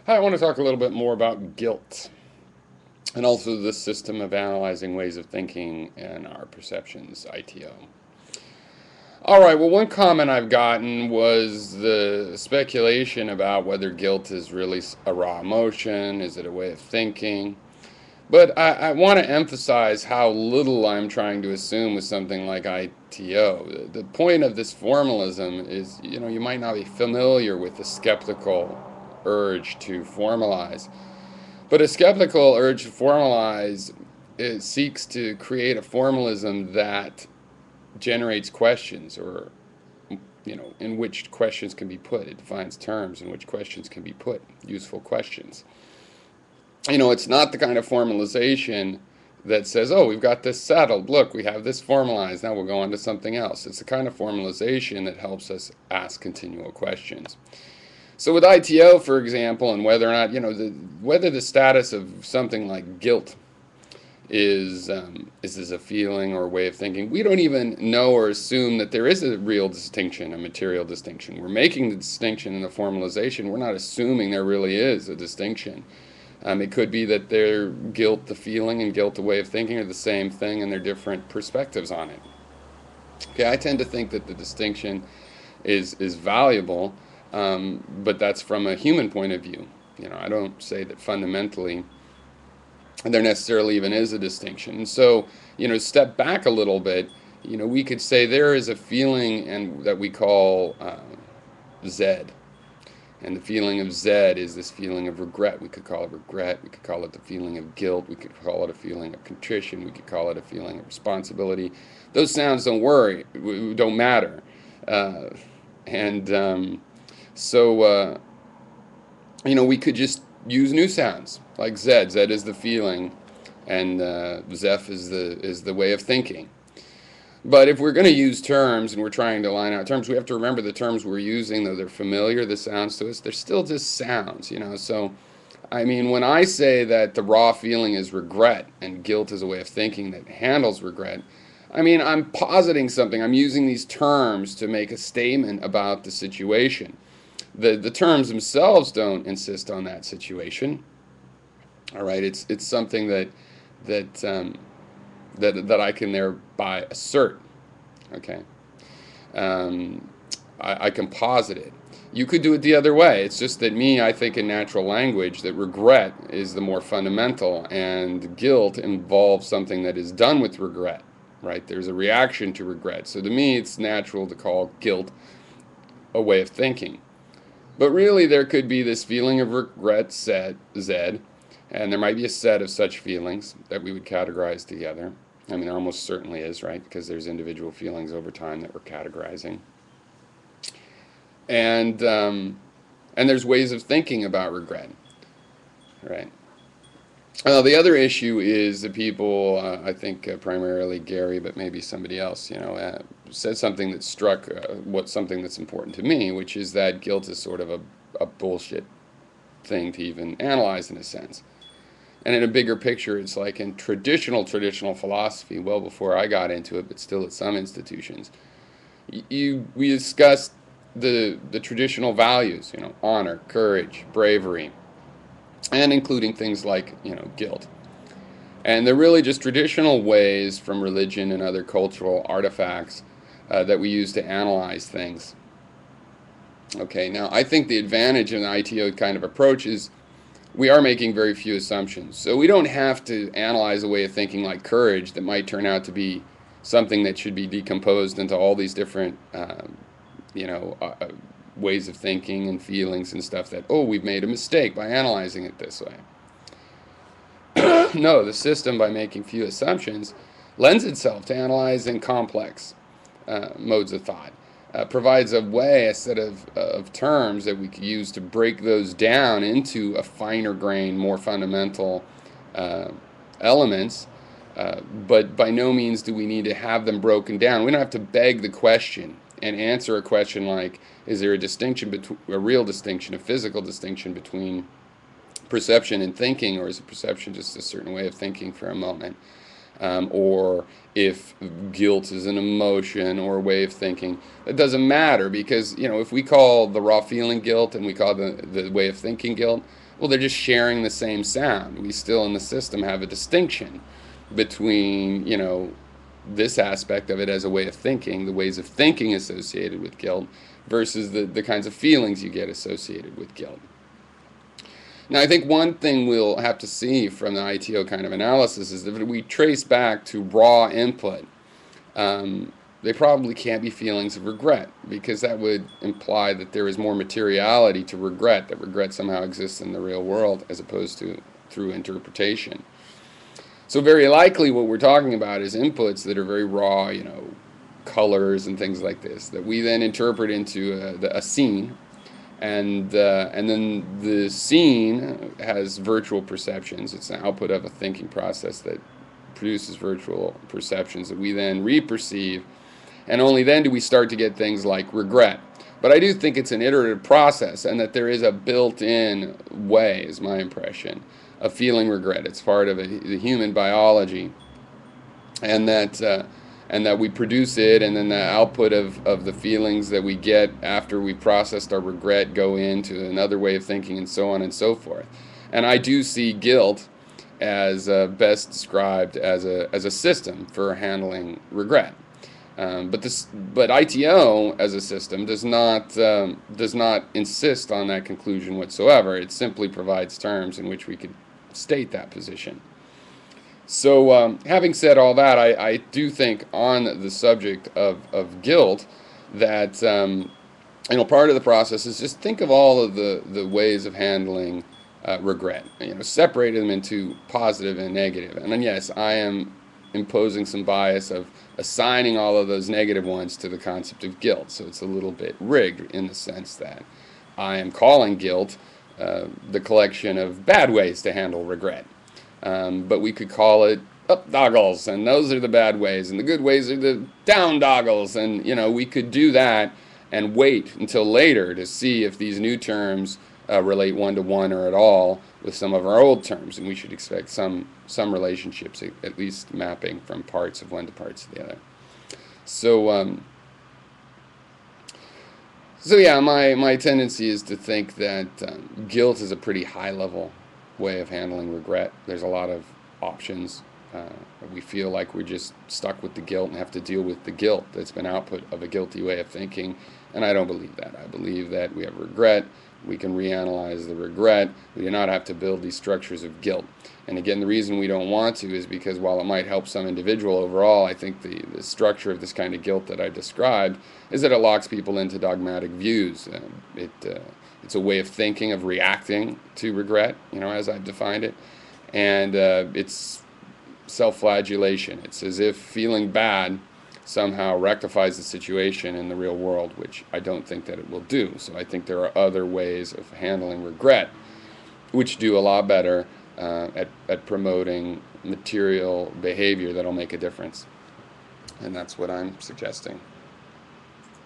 Hi, I want to talk a little bit more about guilt and also the system of analyzing ways of thinking and our perceptions, ITO. All right, well, one comment I've gotten was the speculation about whether guilt is really a raw emotion, is it a way of thinking? But I want to emphasize how little I'm trying to assume with something like ITO. The point of this formalism is, you might not be familiar with the skeptical urge to formalize. But a skeptical urge to formalize it seeks to create a formalism that generates questions, or in which questions can be put. It defines terms in which questions can be put, useful questions. It's not the kind of formalization that says, oh, we've got this settled. Look, we have this formalized. Now we'll go on to something else. It's the kind of formalization that helps us ask continual questions. So with ITO, for example, and whether or not, whether the status of something like guilt is this a feeling or a way of thinking, we don't even know or assume that there is a real distinction, a material distinction. We're making the distinction in the formalization. We're not assuming there really is a distinction. It could be that their guilt, the feeling, and guilt, the way of thinking, are the same thing, and they're different perspectives on it. Okay, I tend to think that the distinction is valuable, but that's from a human point of view. I don't say that fundamentally there necessarily even is a distinction. And so, step back a little bit. We could say there is a feeling and that we call Z. And the feeling of Z is this feeling of regret. We could call it regret. We could call it the feeling of guilt. We could call it a feeling of contrition. We could call it a feeling of responsibility. Those sounds don't matter. So, we could just use new sounds like Z. Z is the feeling, and Zeph is the way of thinking. But if we're going to use terms and we're trying to line out terms, we have to remember the terms we're using, though they're familiar, the sounds to us, they're still just sounds, So, when I say that the raw feeling is regret and guilt is a way of thinking that handles regret, I'm positing something. I'm using these terms to make a statement about the situation. The terms themselves don't insist on that situation. All right, it's something that I can thereby assert. Okay, I can posit it. You could do it the other way. It's just that I think in natural language that regret is the more fundamental, and guilt involves something that is done with regret. Right? There's a reaction to regret. So to me, it's natural to call guilt a way of thinking. But really, there could be this feeling of regret, Z, and there might be a set of such feelings that we would categorize together. There almost certainly is, right? Because there's individual feelings over time that we're categorizing. And there's ways of thinking about regret, right? The other issue is the people, I think primarily Gary, but maybe somebody else, said something that struck something that's important to me, which is that guilt is sort of a bullshit thing to even analyze in a sense. And in a bigger picture, it's like in traditional philosophy, well before I got into it, but still at some institutions, we discussed the traditional values, honor, courage, bravery, and including things like, guilt. And they're really just traditional ways from religion and other cultural artifacts that we use to analyze things. Okay, now I think the advantage in the ITO kind of approach is we are making very few assumptions. So we don't have to analyze a way of thinking like courage that might turn out to be something that should be decomposed into all these different, ways of thinking and feelings and stuff that, we've made a mistake by analyzing it this way. No, the system, by making few assumptions, lends itself to analyzing complex modes of thought. Provides a set of terms that we could use to break those down into a finer grain, more fundamental elements. But by no means do we need to have them broken down. We don't have to beg the question and answer a question like, is there a distinction, a real distinction, a physical distinction between perception and thinking, or is a perception just a certain way of thinking for a moment? or if guilt is an emotion or a way of thinking. It doesn't matter, because if we call the raw feeling guilt and we call the way of thinking guilt, well, they're just sharing the same sound. We still in the system have a distinction between this aspect of it as a way of thinking, the ways of thinking associated with guilt, versus the kinds of feelings you get associated with guilt. Now, I think one thing we'll have to see from the iTo kind of analysis is that if we trace back to raw input, they probably can't be feelings of regret, because that would imply that there is more materiality to regret, that regret somehow exists in the real world as opposed to through interpretation. So very likely what we're talking about is inputs that are very raw, colors and things like this, that we then interpret into a scene. And then the scene has virtual perceptions. It's an output of a thinking process that produces virtual perceptions that we then reperceive, and only then do we start to get things like regret. But I do think it's an iterative process, and that there is a built-in way, is my impression, of feeling regret. It's part of the human biology, and that we produce it, and then the output of the feelings that we get after we processed our regret go into another way of thinking, and so on and so forth. And I do see guilt as best described as a system for handling regret. But iTo as a system does not insist on that conclusion whatsoever. It simply provides terms in which we could state that position. So having said all that, I do think on the subject of guilt that part of the process is just think of all of the ways of handling regret. Separate them into positive and negative. And then yes, I am imposing some bias of assigning all of those negative ones to the concept of guilt. So it's a little bit rigged in the sense that I am calling guilt the collection of bad ways to handle regret. But we could call it up doggles, and those are the bad ways, and the good ways are the down doggles, and we could do that and wait until later to see if these new terms relate one-to-one or at all with some of our old terms, and we should expect some relationships, at least mapping from parts of one to parts of the other. So yeah, my tendency is to think that guilt is a pretty high-level way of handling regret. There's a lot of options. We feel like we're just stuck with the guilt and have to deal with the guilt that's been output of a guilty way of thinking, and I don't believe that. I believe that we have regret. We can reanalyze the regret. We do not have to build these structures of guilt. And again, the reason we don't want to is because while it might help some individual overall, I think the structure of this kind of guilt that I described is that it locks people into dogmatic views. It's a way of thinking, of reacting to regret, as I've defined it. And it's self-flagellation. It's as if feeling bad somehow rectifies the situation in the real world, which I don't think that it will do. So I think there are other ways of handling regret which do a lot better at promoting material behavior that'll make a difference. And that's what I'm suggesting.